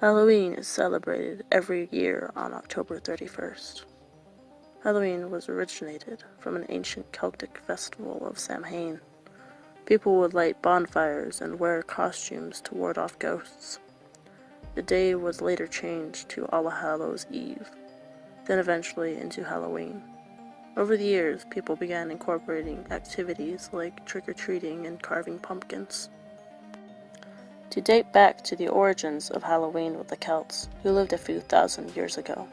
Halloween is celebrated every year on October 31st. Halloween was originated from an ancient Celtic festival of Samhain. People would light bonfires and wear costumes to ward off ghosts. The day was later changed to All Hallows' Eve, then eventually into Halloween. Over the years, people began incorporating activities like trick-or-treating and carving pumpkins. To date back to the origins of Halloween with the Celts, who lived a few thousand years ago.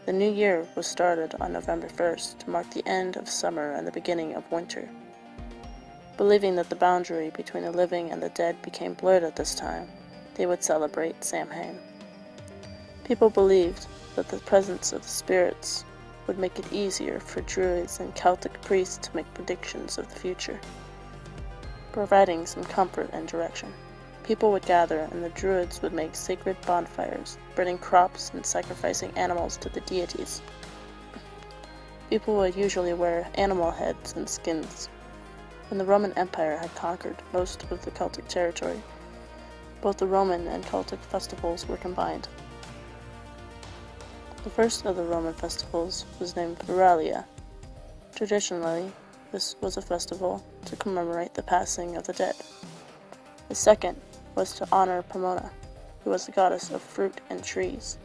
The new year was started on November 1st to mark the end of summer and the beginning of winter. Believing that the boundary between the living and the dead became blurred at this time, they would celebrate Samhain. People believed that the presence of the spirits would make it easier for druids and Celtic priests to make predictions of the future, providing some comfort and direction. People would gather and the druids would make sacred bonfires, burning crops and sacrificing animals to the deities. People would usually wear animal heads and skins. When the Roman Empire had conquered most of the Celtic territory, both the Roman and Celtic festivals were combined. The first of the Roman festivals was named Feralia. Traditionally, this was a festival to commemorate the passing of the dead. The second was to honor Pomona, who was the goddess of fruit and trees.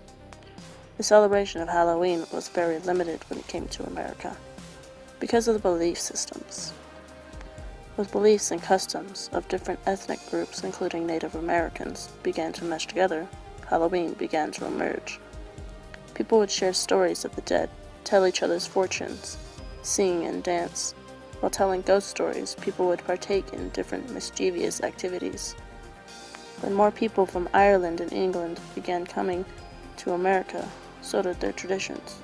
The celebration of Halloween was very limited when it came to America, because of the belief systems. With beliefs and customs of different ethnic groups, including Native Americans, began to mesh together, Halloween began to emerge. People would share stories of the dead, tell each other's fortunes, sing and dance. While telling ghost stories, people would partake in different mischievous activities. When more people from Ireland and England began coming to America, so did their traditions.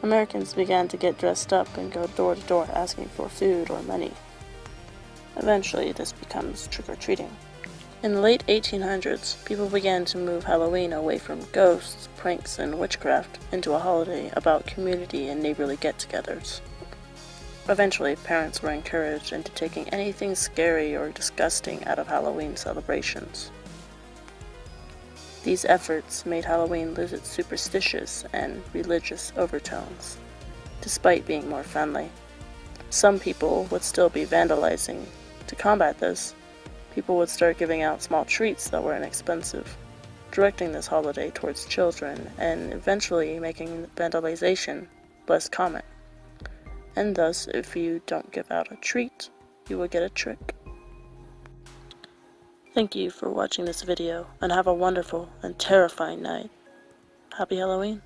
Americans began to get dressed up and go door to door asking for food or money. Eventually, this becomes trick-or-treating. In the late 1800s, people began to move Halloween away from ghosts, pranks, and witchcraft into a holiday about community and neighborly get-togethers. Eventually, parents were encouraged into taking anything scary or disgusting out of Halloween celebrations. These efforts made Halloween lose its superstitious and religious overtones, despite being more friendly. Some people would still be vandalizing. To combat this, people would start giving out small treats that were inexpensive, directing this holiday towards children, and eventually making vandalization less common. And thus, if you don't give out a treat, you will get a trick. Thank you for watching this video, and have a wonderful and terrifying night. Happy Halloween!